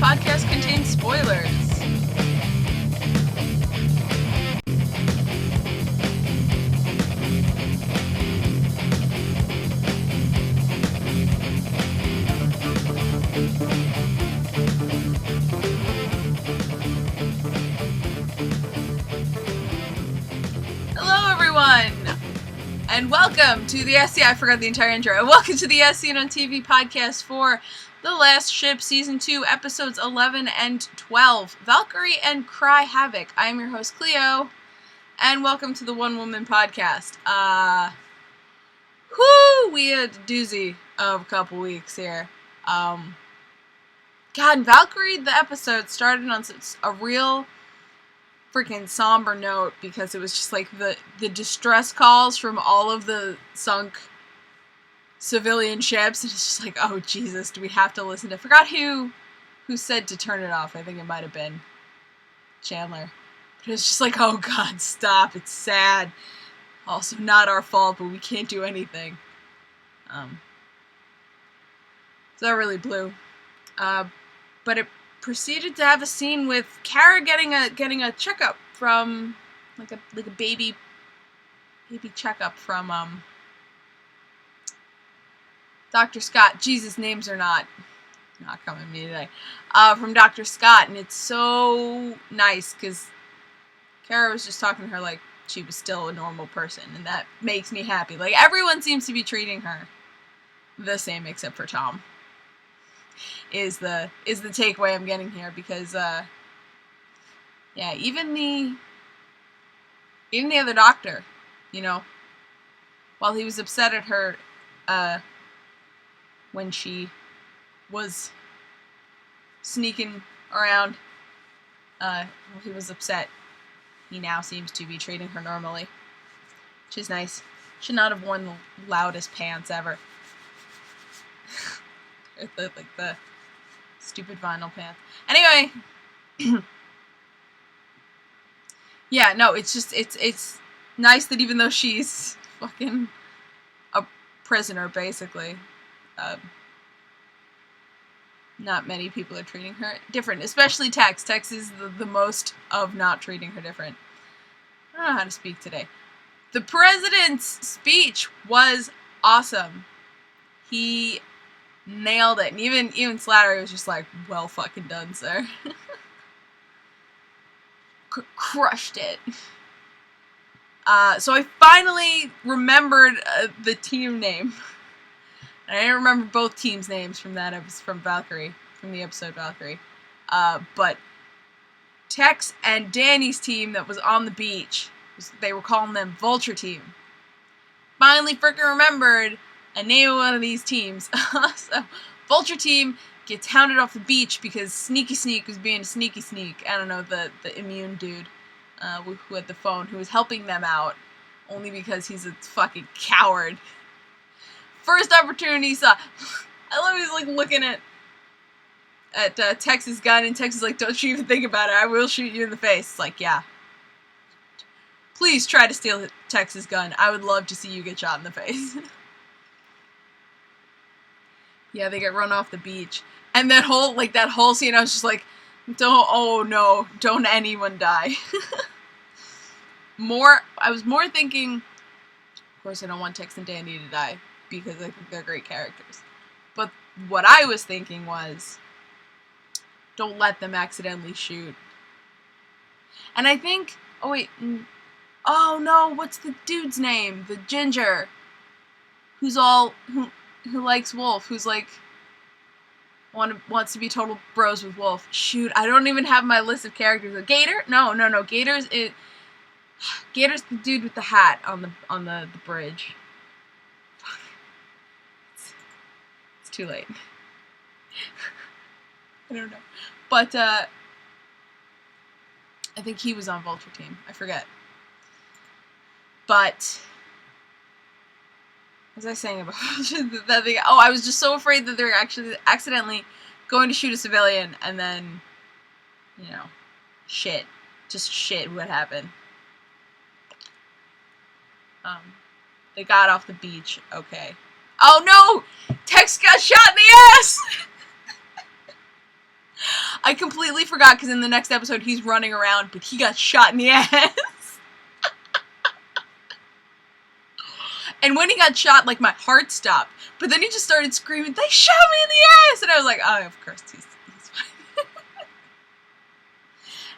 podcast contains spoilers. Hello, everyone, and welcome to the SC. I forgot the entire intro. And welcome to the E11&12 podcast for The Last Ship, Season 2, Episodes 11 and 12, Valkyrie and Cry Havoc. I am your host, Clio, and welcome to the One Woman podcast. We had a doozy of a couple weeks here. God, and Valkyrie, the episode started on a real freaking somber note because it was just like the distress calls from all of the sunk civilian ships, and it's just like, oh Jesus, do we have to listen to? I forgot who said to turn it off. I think it might have been Chandler. But it's just like, oh God, stop. It's sad. Also not our fault, but we can't do anything. So that really blew. But it proceeded to have a scene with Kara getting a checkup from like a baby checkup from Dr. Scott. Jesus, names are not coming to me today. From Dr. Scott, and it's so nice because Kara was just talking to her like she was still a normal person, and that makes me happy. Like, everyone seems to be treating her the same except for Tom. Is the takeaway I'm getting here, because even the other doctor, while he was upset at her when she was sneaking around, he was upset. He now seems to be treating her normally, which is nice. Should not have worn the loudest pants ever. the stupid vinyl pants. Anyway, yeah, no, it's nice that even though she's fucking a prisoner, basically, not many people are treating her different, especially Tex. Tex is the most of not treating her different. I don't know how to speak today. The president's speech was awesome. He nailed it, and even Slattery was just like, well fucking done, sir. Crushed it. So I finally remembered the team name. And I didn't remember both teams' names from that episode, from the episode Valkyrie. But Tex and Danny's team that was on the beach, they were calling them Vulture Team. Finally freaking remembered a name of one of these teams. So, Vulture Team gets hounded off the beach because Sneaky Sneak was being a sneaky sneak. I don't know, the immune dude who had the phone, who was helping them out, only because he's a fucking coward. First opportunity he saw. I love he's like looking at Tex's gun, and Tex is like, don't you even think about it, I will shoot you in the face. It's like, yeah. Please try to steal Tex's gun. I would love to see you get shot in the face. Yeah, they get run off the beach. And that whole scene, I was just like, don't anyone die. I was more thinking, of course I don't want Tex and Danny to die, because I think they're great characters. But what I was thinking was, don't let them accidentally shoot. And I think, what's the dude's name? The ginger, who likes Wolf, who's like, wants to be total bros with Wolf. Shoot, I don't even have my list of characters. Gator? No. Gator's the dude with the hat on the bridge. It's too late. I don't know. But I think he was on Vulture Team. I forget. But what was I saying about that thing? Oh, I was just so afraid that they were actually accidentally going to shoot a civilian, and then, shit would happen. They got off the beach. Okay. Oh no! Tex got shot in the ass! I completely forgot because in the next episode he's running around, but he got shot in the ass. And when he got shot, like, my heart stopped. But then he just started screaming, "They shot me in the ass!" And I was like, oh, of course, he's fine.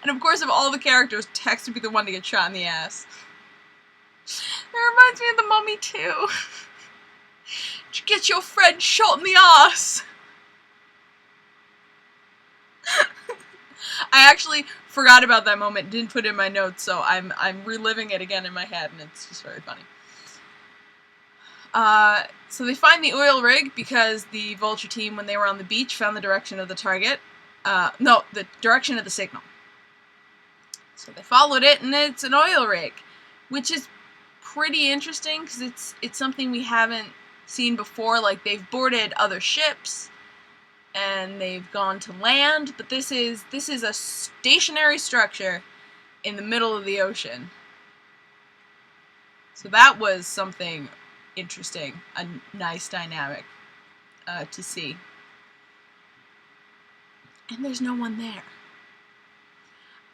And of course, of all the characters, Tex would be the one to get shot in the ass. That reminds me of the Mummy, too. Did you get your friend shot in the ass? I actually forgot about that moment, didn't put it in my notes, so I'm reliving it again in my head, and it's just very funny. So they find the oil rig because the Vulture team, when they were on the beach, found the direction of the target. No, the direction of the signal. So they followed it, and it's an oil rig, which is pretty interesting because it's something we haven't seen before. Like, they've boarded other ships and they've gone to land, but this is a stationary structure in the middle of the ocean. So that was something interesting, a nice dynamic to see. And there's no one there.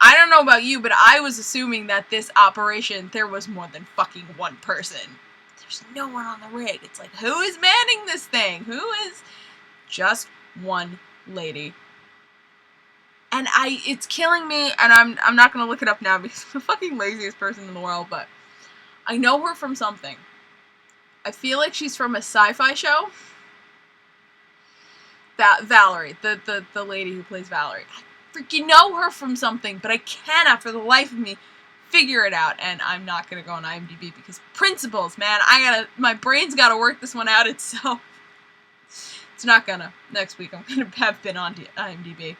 I don't know about you, but I was assuming that this operation, there was more than fucking one person. There's no one on the rig. It's like, who is manning this thing? Who is... Just one lady. And it's killing me, and I'm not gonna look it up now because I'm the fucking laziest person in the world, but I know her from something. I feel like she's from a sci-fi show. Valkyrie, the lady who plays Valkyrie. I freaking know her from something, but I cannot for the life of me figure it out, and I'm not gonna go on IMDb because principles, man. My brain's gotta work this one out itself. It's not gonna. Next week I'm gonna have been on IMDb,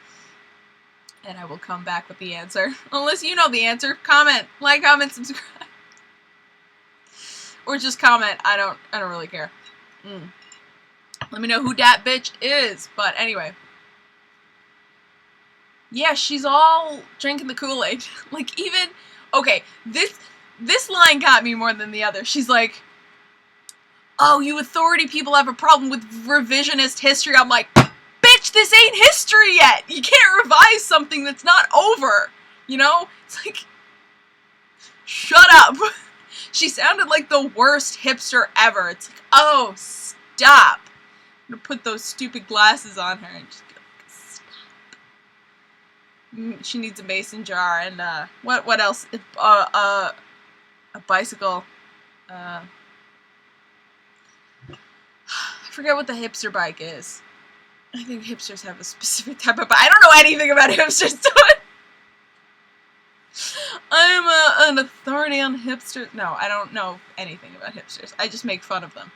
and I will come back with the answer. Unless you know the answer, comment, like, comment, subscribe. Or just comment. I don't really care. Let me know who that bitch is. But anyway. Yeah, she's all drinking the Kool-Aid. Like, even... Okay, this line got me more than the other. She's like, oh, you authority people have a problem with revisionist history. I'm like, bitch, this ain't history yet. You can't revise something that's not over. You know? It's like, shut up. She sounded like the worst hipster ever. It's like, oh, stop. I'm gonna put those stupid glasses on her and just go, stop. She needs a mason jar and, what else? A bicycle. I forget what the hipster bike is. I think hipsters have a specific type of bike. I don't know anything about hipsters, so I'm an authority on hipsters. No, I don't know anything about hipsters. I just make fun of them.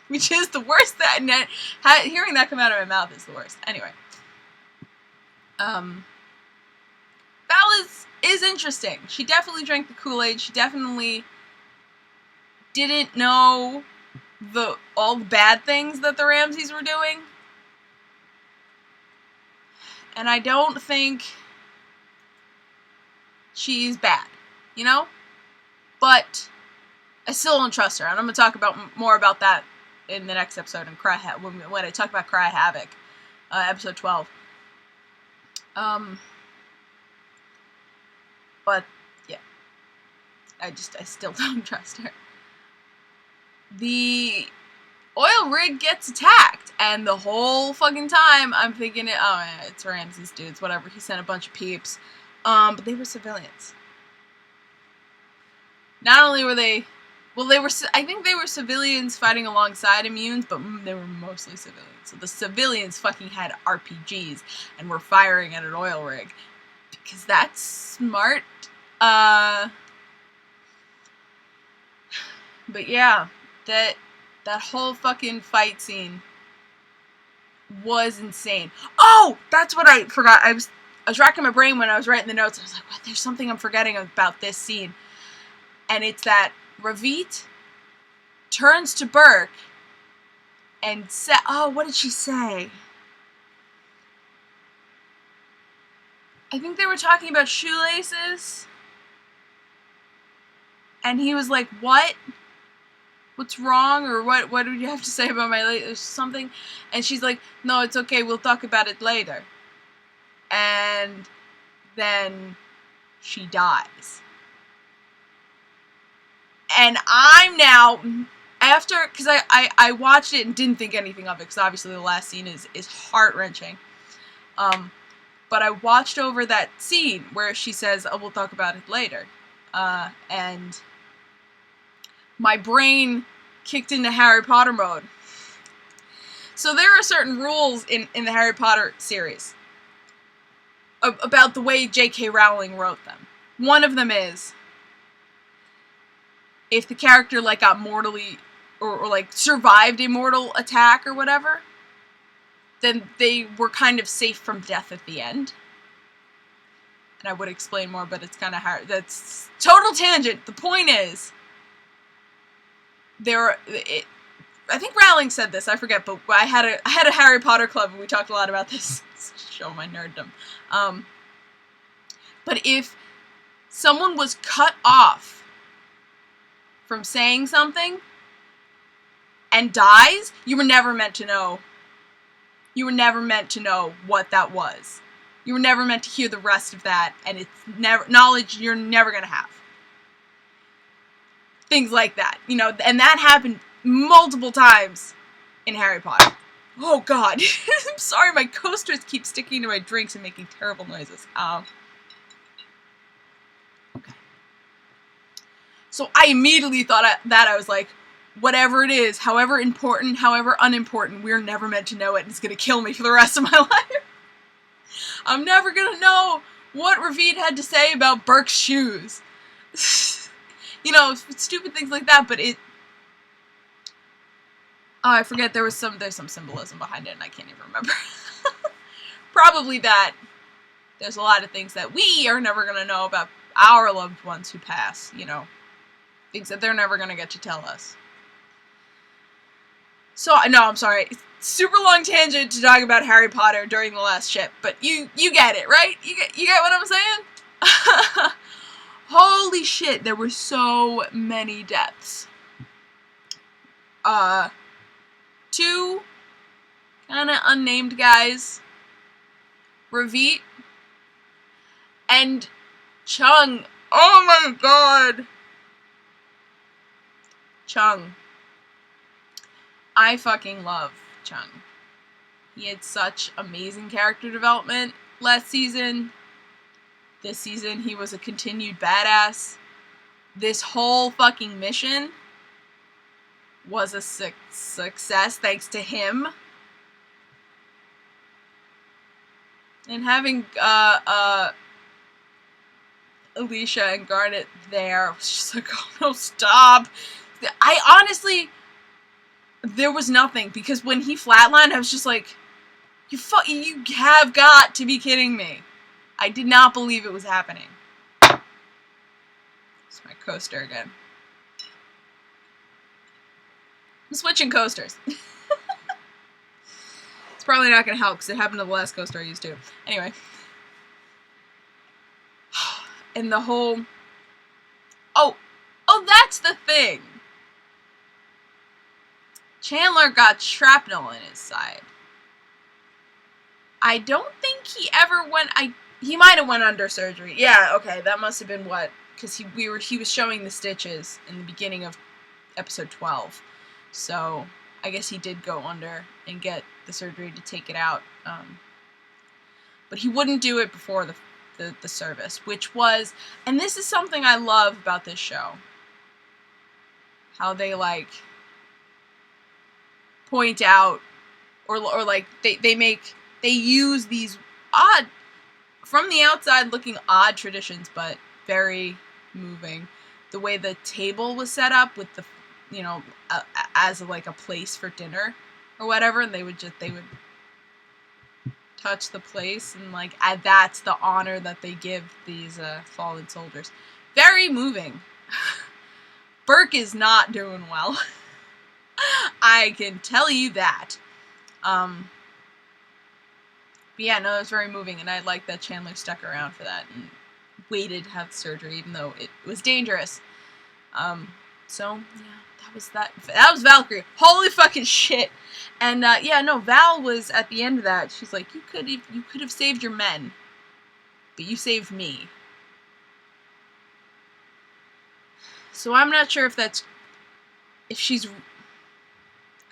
Which is the worst. Hearing that come out of my mouth is the worst. Anyway. Val is interesting. She definitely drank the Kool-Aid. She definitely didn't know all the bad things that the Ramseys were doing. And I don't think she's bad, you know? But I still don't trust her. And I'm going to talk more about that in the next episode when I talk about Cry Havoc, episode 12. But yeah, I still don't trust her. The oil rig gets attacked, and the whole fucking time I'm thinking, oh yeah, it's Ramsey's dudes, whatever. He sent a bunch of peeps, but they were civilians. Not only were they, I think they were civilians fighting alongside immunes, but they were mostly civilians. So the civilians fucking had RPGs and were firing at an oil rig. Because that's smart. But yeah, that whole fucking fight scene was insane. Oh! That's what I forgot. I was racking my brain when I was writing the notes. I was like, what? There's something I'm forgetting about this scene. And it's that Ravit turns to Burke and said, oh, what did she say? I think they were talking about shoelaces. And he was like, what? what's wrong, or what do you have to say about my late, or something? And she's like, no, it's okay, we'll talk about it later. And then she dies. And I'm now, after, because I watched it and didn't think anything of it, because obviously the last scene is heart-wrenching. But I watched over that scene where she says, oh, we'll talk about it later. And my brain kicked into Harry Potter mode. So there are certain rules in the Harry Potter series about the way J.K. Rowling wrote them. One of them is, if the character, like, got mortally, or like, survived a mortal attack or whatever, then they were kind of safe from death at the end. And I would explain more, but it's kind of hard. That's total tangent. The point is, I think Rowling said this, I forget, but I had a Harry Potter club, and we talked a lot about this. Show my nerddom. But if someone was cut off from saying something and dies, you were never meant to know. You were never meant to know what that was. You were never meant to hear the rest of that, and it's never knowledge you're never going to have. Things like that, you know, and that happened multiple times in Harry Potter. Oh god. I'm sorry, my coasters keep sticking to my drinks and making terrible noises. Okay. So I immediately thought I was like, whatever it is, however important, however unimportant, we're never meant to know it, and it's gonna kill me for the rest of my life. I'm never gonna know what Ravid had to say about Burke's shoes. You know, stupid things like that, but it... Oh, I forget, there's some symbolism behind it, and I can't even remember. Probably that there's a lot of things that we are never gonna know about our loved ones who pass, you know. Things that they're never gonna get to tell us. So, no, I'm sorry. Super long tangent to talk about Harry Potter during the last ship, but you get it, right? You get what I'm saying? Holy shit, there were so many deaths. 2 kinda unnamed guys. Ravid and Chung. Oh my god. Chung. I fucking love Chung. He had such amazing character development last season. This season, he was a continued badass. This whole fucking mission was a success thanks to him. And having Alicia and Garnet there was just like, oh no, stop. I honestly... There was nothing, because when he flatlined, I was just like, you have got to be kidding me. I did not believe it was happening. It's my coaster again. I'm switching coasters. It's probably not going to help, because it happened to the last coaster I used to. Anyway. And the whole... Oh, that's the thing. Chandler got shrapnel in his side. I don't think he ever went... He might have went under surgery. Yeah, okay, that must have been what... Because he was showing the stitches in the beginning of episode 12. So, I guess he did go under and get the surgery to take it out. But he wouldn't do it before the service, which was... And this is something I love about this show. How they, like... point out, or like, they use these odd, from the outside looking odd traditions, but very moving. The way the table was set up with the, you know, as like a place for dinner or whatever, and they would touch the place, and like, that's the honor that they give these fallen soldiers. Very moving. Burke is not doing well. I can tell you that. But yeah, no, it was very moving, and I like that Chandler stuck around for that and waited to have surgery, even though it was dangerous. So, yeah, that was Valkyrie. Holy fucking shit. And, Val was at the end of that. She's like, you could have saved your men, but you saved me. So I'm not sure if she's...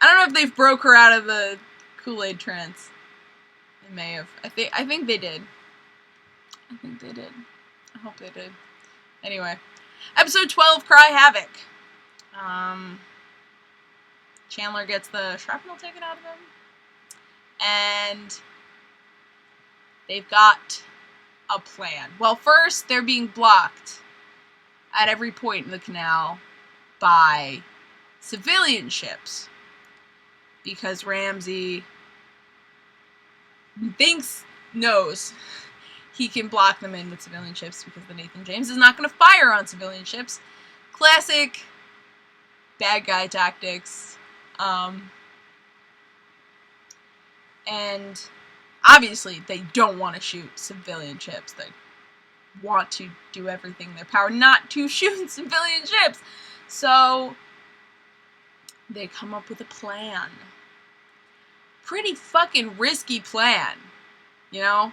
I don't know if they've broke her out of the Kool-Aid trance. They may have. I think they did. I think they did. I hope they did. Anyway. Episode 12, Cry Havoc. Chandler gets the shrapnel taken out of him. And they've got a plan. Well, first, they're being blocked at every point in the canal by civilian ships. Because Ramsey knows he can block them in with civilian ships because the Nathan James is not going to fire on civilian ships. Classic bad guy tactics. And obviously they don't want to shoot civilian ships. They want to do everything in their power not to shoot civilian ships. So they come up with a plan. Pretty fucking risky plan, you know?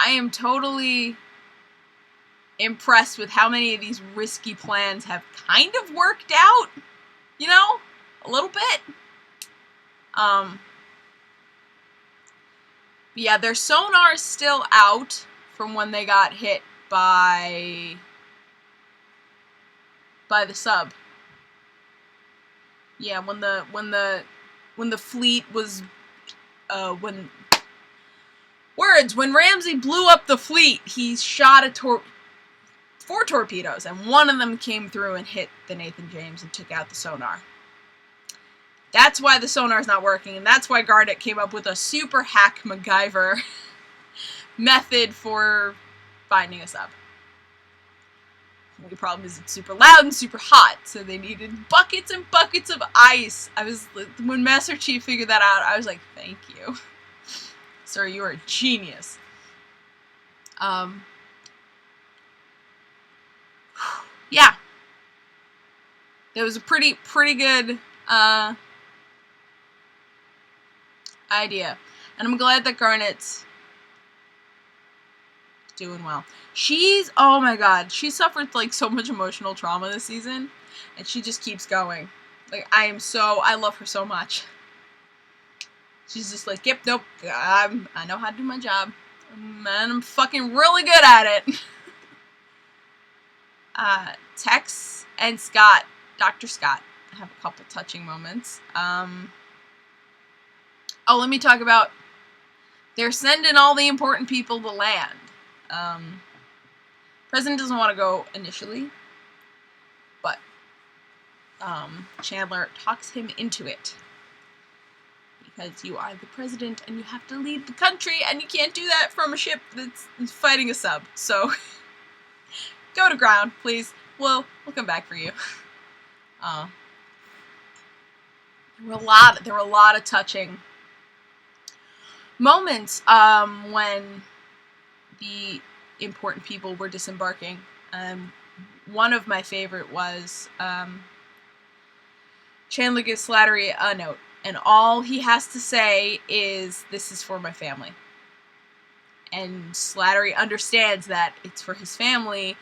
I am totally impressed with how many of these risky plans have kind of worked out, you know? A little bit. Yeah, their sonar is still out from when they got hit by the sub. Yeah, when the fleet was when Ramsey blew up the fleet, he shot 4 torpedoes, and one of them came through and hit the Nathan James and took out the sonar. That's why the sonar's not working, and that's why Garnet came up with a super hack MacGyver method for finding a sub. The only problem is it's super loud and super hot, so they needed buckets and buckets of ice. When Master Chief figured that out, I was like, thank you. Sir, you are a genius. Yeah. It was a pretty good idea. And I'm glad that Garnet's doing well. Oh my god, she suffered like so much emotional trauma this season, and she just keeps going. Like, I love her so much. She's just like, yep, nope, I know how to do my job, and I'm fucking really good at it. Tex and Scott, Dr. Scott, have a couple touching moments. Let me talk about, they're sending all the important people to land. President doesn't want to go initially, but Chandler talks him into it. Because you are the president and you have to lead the country, and you can't do that from a ship that's fighting a sub. So go to ground, please. We'll come back for you. There were a lot of touching moments when the important people were disembarking. One of my favorite was Chandler gives Slattery a note, and all he has to say is, "This is for my family." And Slattery understands that it's for his family.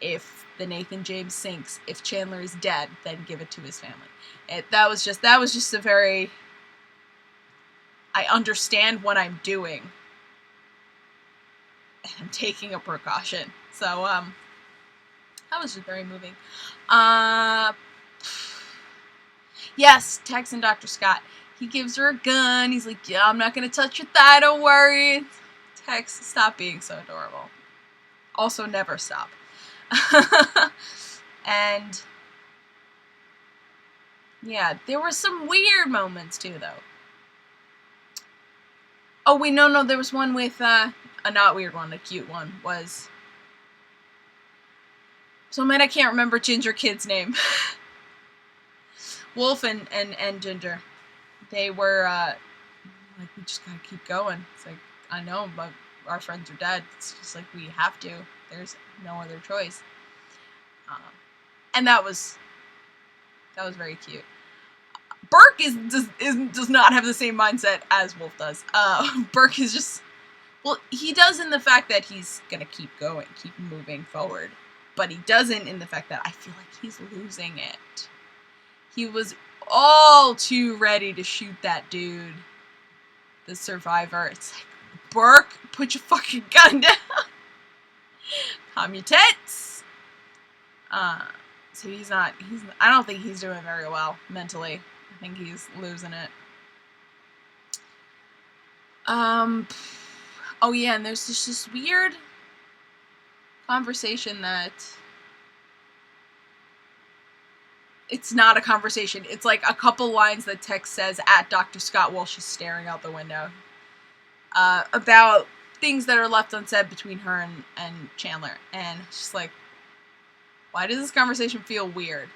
If the Nathan James sinks, if Chandler is dead, then give it to his family. That was just a very, I understand what I'm doing, and I'm taking a precaution. So, that was just very moving. Yes, Tex and Dr. Scott. He gives her a gun. He's like, yeah, I'm not going to touch your thigh, don't worry. Tex, stop being so adorable. Also, never stop. And, yeah, there were some weird moments, too, though. Oh, wait, no, there was one with, a not weird one, a cute one, was... So, man, I can't remember Ginger Kid's name. Wolf and Ginger. They were, like, we just gotta keep going. It's like, I know, but our friends are dead. It's just like, we have to. There's no other choice. And that was That was very cute. Burke does not have the same mindset as Wolf does. Burke is just, well, he does in the fact that he's gonna keep going, keep moving forward, but he doesn't in the fact that I feel like he's losing it. He was all too ready to shoot that dude, the survivor. It's like, Burke, put your fucking gun down. Calm your tits. So I don't think he's doing very well mentally. I think he's losing it. Oh yeah, and there's this weird conversation that it's not a conversation. It's like a couple lines that Tex says at Dr. Scott while she's staring out the window. About things that are left unsaid between her and Chandler. And it's just like, why does this conversation feel weird?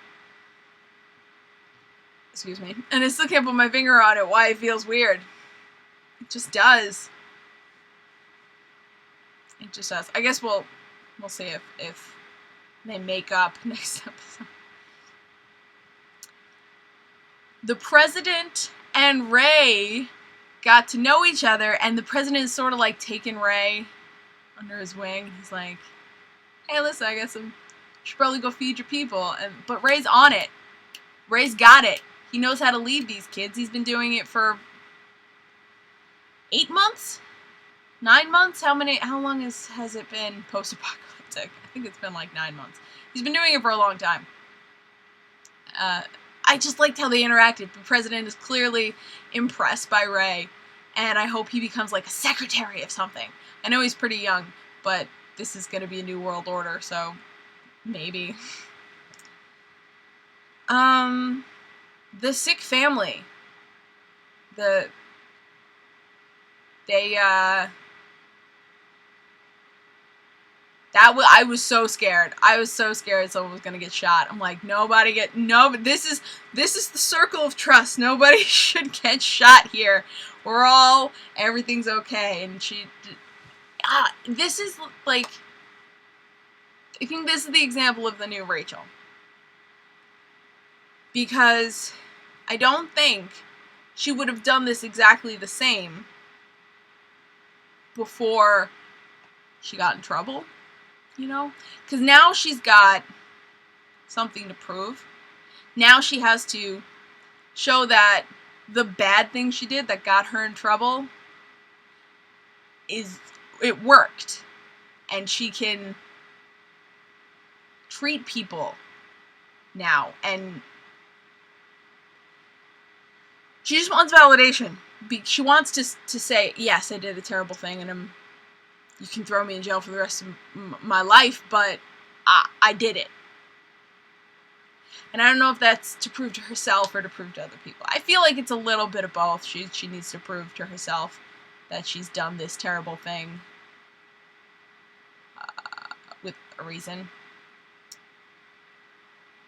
Excuse me. And I still can't put my finger on it, why it feels weird. It just does. It just does. I guess we'll see if they make up next episode. The President and Ray got to know each other, and the President is sort of like taking Ray under his wing. He's like, hey, listen, I guess you should probably go feed your people. But Ray's on it. Ray's got it. He knows how to lead these kids. He's been doing it for 8 months? 9 months? How long has it been post-apocalyptic? I think it's been like 9 months. He's been doing it for a long time. I just liked how they interacted. The President is clearly impressed by Ray, and I hope he becomes like a secretary of something. I know he's pretty young, but this is going to be a new world order, so maybe. The sick family. I was so scared. I was so scared someone was gonna get shot. I'm like, but this is the circle of trust. Nobody should get shot here. Everything's okay. And this is like, I think this is the example of the new Rachel. Because I don't think she would have done this exactly the same before she got in trouble, you know? Because now she's got something to prove. Now she has to show that the bad thing she did that got her in trouble it worked. And she can treat people now. And she just wants validation. She wants to say, yes, I did a terrible thing, and you can throw me in jail for the rest of my life, but I did it. And I don't know if that's to prove to herself or to prove to other people. I feel like it's a little bit of both. She needs to prove to herself that she's done this terrible thing with a reason.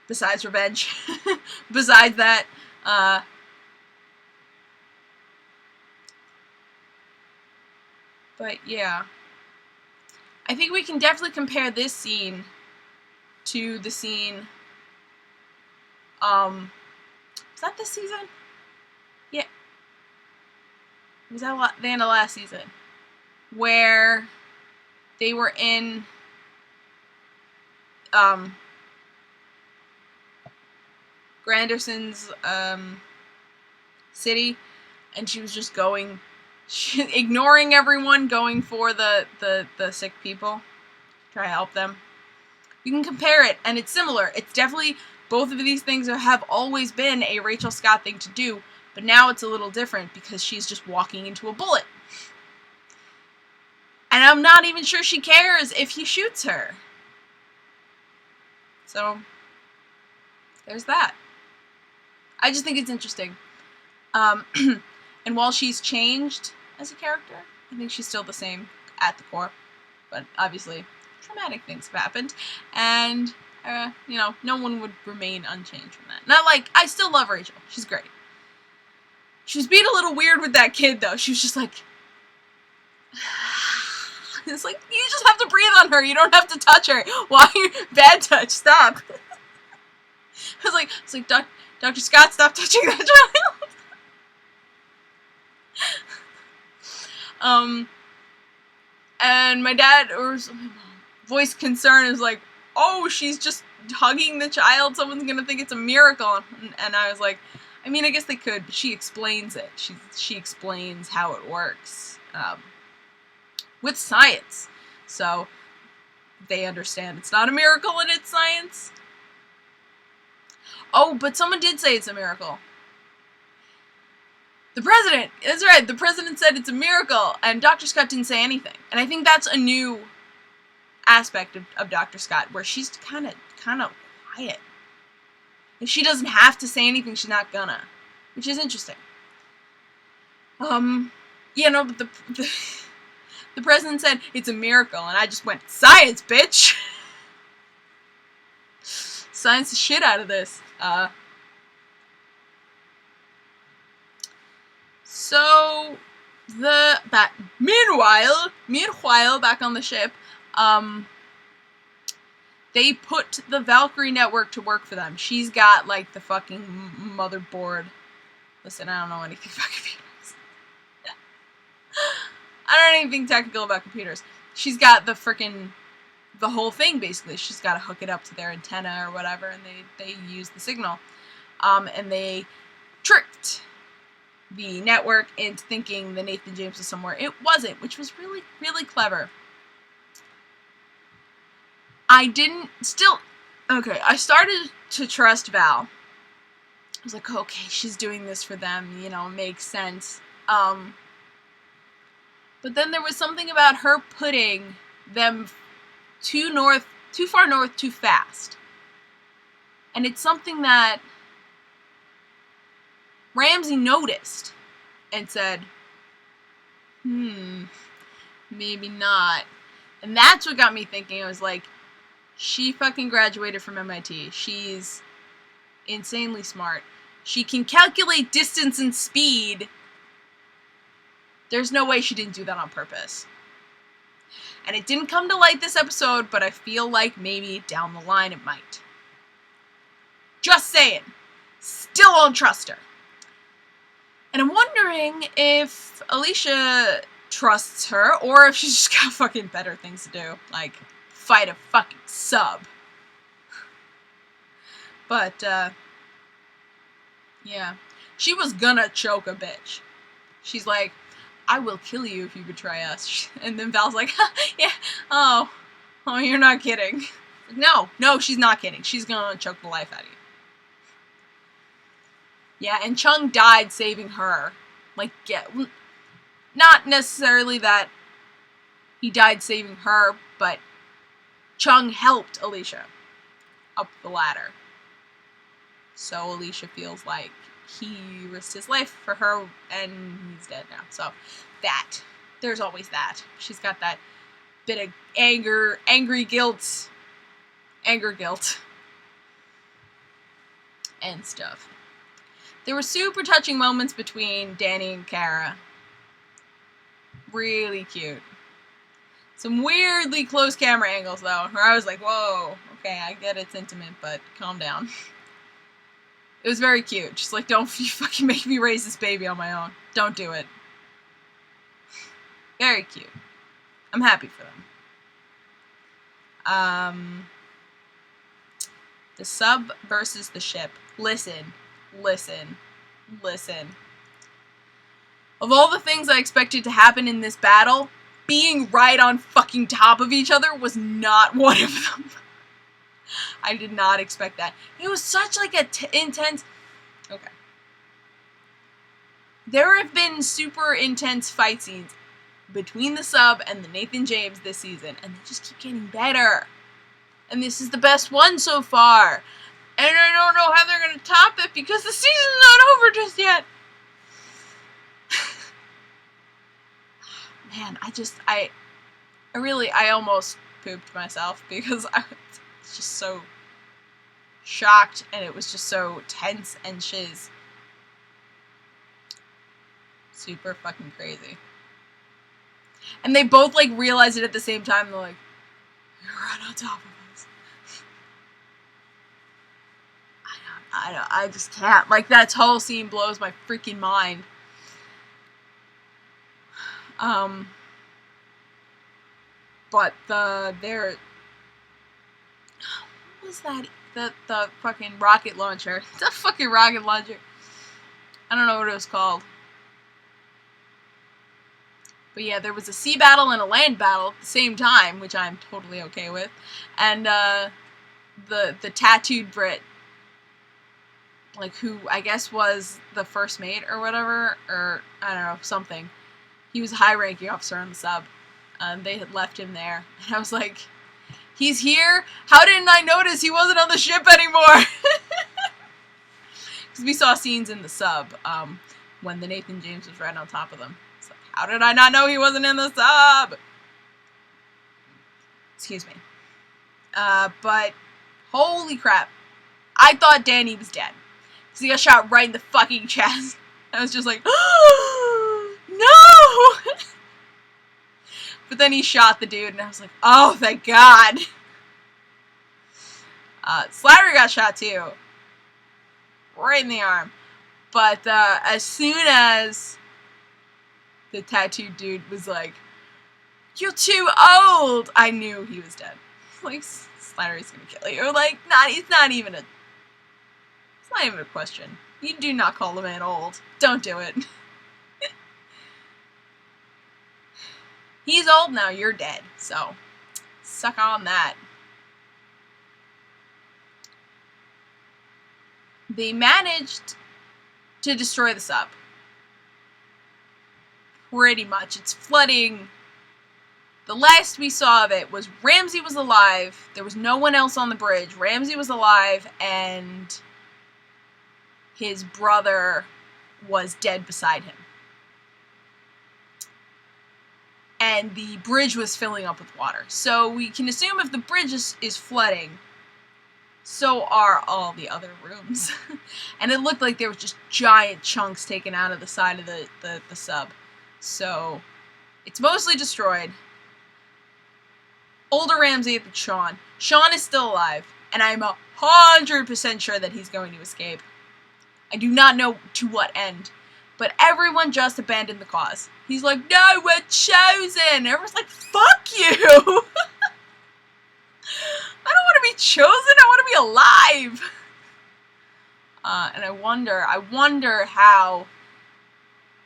Besides revenge. Besides that, but yeah, I think we can definitely compare this scene to the scene, was that this season? Yeah. Was that the end of last season? Where they were in, Granderson's, city, and she was just ignoring everyone, going for the sick people, try to help them. You can compare it, and it's similar. It's definitely, both of these things have always been a Rachel Scott thing to do, but now it's a little different because she's just walking into a bullet. And I'm not even sure she cares if he shoots her. So, there's that. I just think it's interesting. And while she's changed as a character, I think she's still the same at the core. But obviously, traumatic things have happened. And, no one would remain unchanged from that. Not like, I still love Rachel. She's great. She was being a little weird with that kid, though. She was just like... It's like, you just have to breathe on her. You don't have to touch her. Why? Bad touch. Stop. I was like, Dr. Scott, stop touching that child. And my dad, or my mom, voiced concern, is like, oh, she's just hugging the child, someone's gonna think it's a miracle. And I was like, I mean, I guess they could, but she explains it. She explains how it works, with science. So they understand it's not a miracle and it's science. Oh, but someone did say it's a miracle. The president! That's right, the president said it's a miracle, and Dr. Scott didn't say anything. And I think that's a new aspect of Dr. Scott, where she's kind of quiet. If she doesn't have to say anything, she's not gonna. Which is interesting. Yeah, no, but the president said it's a miracle, and I just went, science, bitch! Science the shit out of this. So, meanwhile, back on the ship, they put the Valkyrie network to work for them. She's got, like, the fucking motherboard. Listen, I don't know anything about computers. I don't know anything technical about computers. She's got the whole thing, basically. She's got to hook it up to their antenna or whatever, and they use the signal. And they tricked the network into thinking the Nathan James was somewhere. It wasn't, which was really, really clever. I started to trust Val. I was like, okay, she's doing this for them, you know, makes sense. But then there was something about her putting them too far north, too fast. And it's something that Ramsey noticed and said, maybe not. And that's what got me thinking. I was like, she fucking graduated from MIT. She's insanely smart. She can calculate distance and speed. There's no way she didn't do that on purpose. And it didn't come to light this episode, but I feel like maybe down the line it might. Just saying. Still don't trust her. And I'm wondering if Alicia trusts her, or if she's just got fucking better things to do. Like, fight a fucking sub. But, yeah. She was gonna choke a bitch. She's like, I will kill you if you betray us. And then Val's like, yeah, oh, you're not kidding. No, she's not kidding. She's gonna choke the life out of you. Yeah, and Chung died saving her. Like, yeah, not necessarily that he died saving her, but Chung helped Alicia up the ladder. So Alicia feels like he risked his life for her, and he's dead now. So there's always that. She's got that bit of anger guilt, and stuff. There were super touching moments between Danny and Kara. Really cute. Some weirdly close camera angles, though, where I was like, whoa, okay, I get it's intimate, but calm down. It was very cute. Just like, don't you fucking make me raise this baby on my own. Don't do it. Very cute. I'm happy for them. The sub versus the ship. Listen. Of all the things I expected to happen in this battle, being right on fucking top of each other was not one of them. I did not expect that. It was such like a intense... Okay. There have been super intense fight scenes between the sub and the Nathan James this season, and they just keep getting better. And this is the best one so far. And I don't know how they're going to top it because the season's not over just yet. Man, I almost pooped myself because I was just so shocked, and it was just so tense and shiz. Super fucking crazy. And they both, like, realize it at the same time. They're like, you're right on top of us. I know. I just can't. Like, that whole scene blows my freaking mind. But what was that? The fucking rocket launcher. The fucking rocket launcher. I don't know what it was called. But yeah, there was a sea battle and a land battle at the same time, which I'm totally okay with. And the tattooed Brit, like, who I guess was the first mate or whatever, or I don't know, something. He was a high-ranking officer on the sub. They had left him there. And I was like, he's here? How didn't I notice he wasn't on the ship anymore? Because we saw scenes in the sub when the Nathan James was right on top of them. It's like, how did I not know he wasn't in the sub? Excuse me. But holy crap. I thought Danny was dead. Because he got shot right in the fucking chest. I was just like, oh, no! But then he shot the dude, and I was like, oh, thank God. Slattery got shot, too. Right in the arm. But as soon as the tattooed dude was like, you're too old, I knew he was dead. Like, Slattery's gonna kill you. Like, it's not even a question. You do not call the man old. Don't do it. He's old now, you're dead. So, suck on that. They managed to destroy the sub. Pretty much. It's flooding. The last we saw of it was Ramsey was alive. There was no one else on the bridge. Ramsey was alive, and his brother was dead beside him. And the bridge was filling up with water. So we can assume if the bridge is flooding, so are all the other rooms. And it looked like there was just giant chunks taken out of the side of the sub. So it's mostly destroyed. Older Ramsey at the Sean. Sean is still alive, and I'm 100% sure that he's going to escape. I do not know to what end. But everyone just abandoned the cause. He's like, no, we're chosen. Everyone's like, fuck you. I don't want to be chosen. I want to be alive. And I wonder how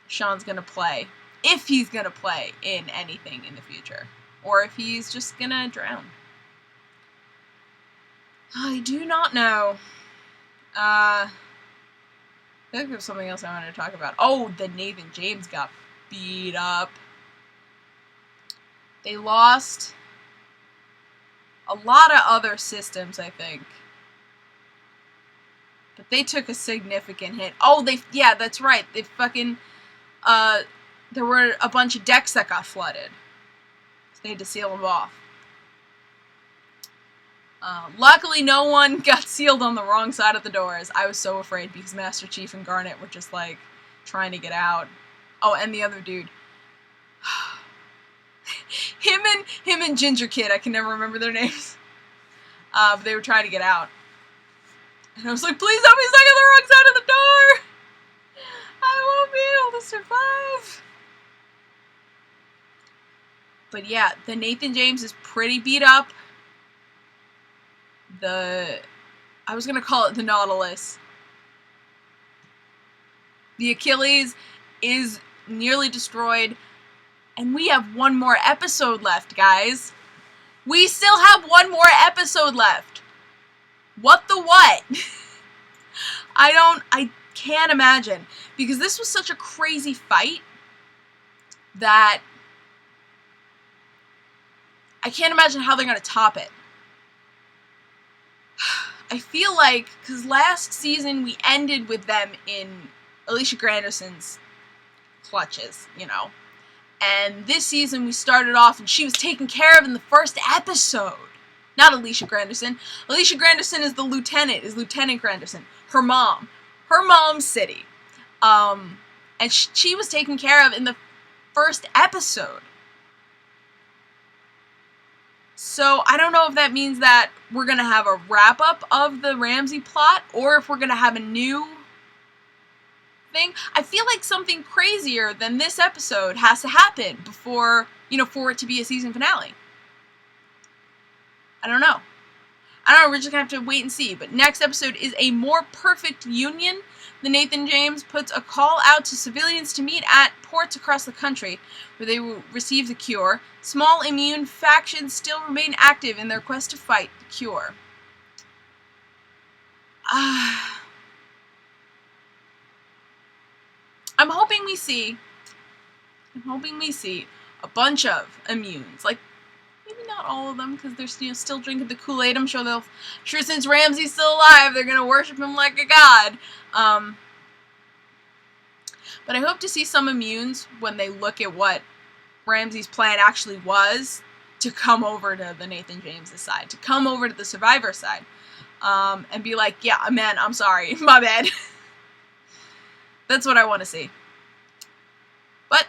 Sean's going to play. If he's going to play in anything in the future. Or if he's just going to drown. I do not know. I think there's something else I wanted to talk about. Oh, the Nathan James got beat up. They lost a lot of other systems, I think. But they took a significant hit. Oh, yeah, that's right. They fucking, there were a bunch of decks that got flooded. So they had to seal them off. Luckily, no one got sealed on the wrong side of the doors. I was so afraid because Master Chief and Garnet were just, like, trying to get out. Oh, and the other dude. him and Ginger Kid, I can never remember their names. But they were trying to get out. And I was like, please don't be stuck on the wrong side of the door! I won't be able to survive! But yeah, the Nathan James is pretty beat up. I was going to call it the Nautilus. The Achilles is nearly destroyed. And we have one more episode left, guys. We still have one more episode left. What the what? I can't imagine. Because this was such a crazy fight that I can't imagine how they're going to top it. I feel like, because last season we ended with them in Alicia Granderson's clutches, you know. And this season we started off and she was taken care of in the first episode. Not Alicia Granderson. Alicia Granderson is the lieutenant, is Lieutenant Granderson. Her mom. Her mom's city. And she was taken care of in the first episode. So I don't know if that means that we're going to have a wrap-up of the Ramsey plot, or if we're going to have a new thing. I feel like something crazier than this episode has to happen before, for it to be a season finale. I don't know. We're just going to have to wait and see. But next episode is A More Perfect Union. The Nathan James puts a call out to civilians to meet at ports across the country where they will receive the cure. Small immune factions still remain active in their quest to fight the cure. I'm hoping we see a bunch of immunes. Like, maybe not all of them, because they're still drinking the Kool-Aid. I'm sure since Ramsey's still alive, they're gonna worship him like a god. But I hope to see some immunes when they look at what Ramsey's plan actually was, to come over to the Nathan James' side, to come over to the Survivor side, and be like, yeah, man, I'm sorry, my bad. That's what I want to see. But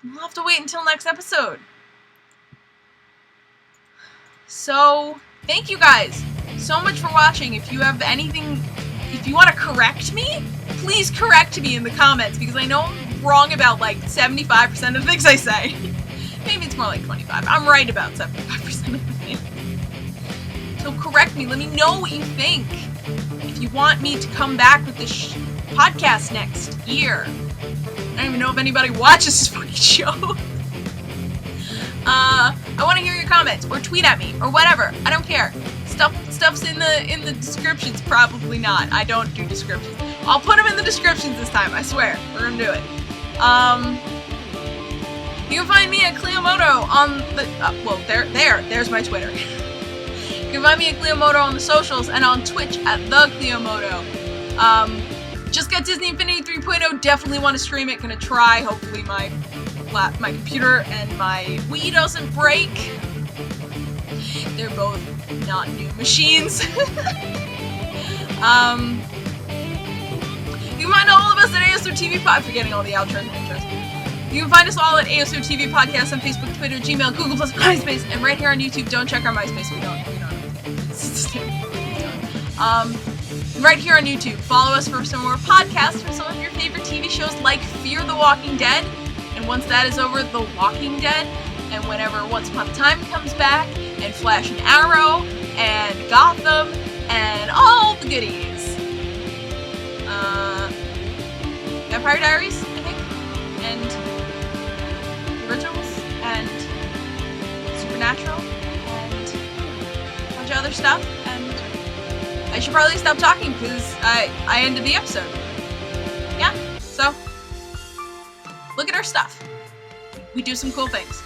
we'll have to wait until next episode. So, thank you guys so much for watching. If you have anything, if you want to correct me, please correct me in the comments, because I know I'm wrong about like 75% of the things I say. Maybe it's more like 25. I'm right about 75% of the things. So correct me. Let me know what you think. If you want me to come back with this podcast next year. I don't even know if anybody watches this fucking show. I want to hear your comments, or tweet at me, or whatever. I don't care. Stuff's in the descriptions. Probably not. I don't do descriptions. I'll put them in the descriptions this time. I swear. We're gonna do it. You can find me at Clio on the there's my Twitter. You can find me at Clio on the socials and on Twitch at the Clio. Just got Disney Infinity 3.0. Definitely want to stream it. Gonna try. Hopefully my computer and my Wii doesn't break. They're both not new machines. You can find all of us at ASO TV Pod. Forgetting all the outros and intros. You can find us all at ASO TV Podcast on Facebook, Twitter, Gmail, Google+, MySpace, and right here on YouTube. Don't check our MySpace. We don't. Right here on YouTube. Follow us for some more podcasts from some of your favorite TV shows like Fear the Walking Dead. And once that is over, The Walking Dead. And whenever Once Upon a Time comes back, and Flash and Arrow, and Gotham, and all the goodies. Vampire Diaries, I think, and The Originals, and Supernatural, and a bunch of other stuff, and I should probably stop talking because I ended the episode. Yeah, so look at our stuff. We do some cool things.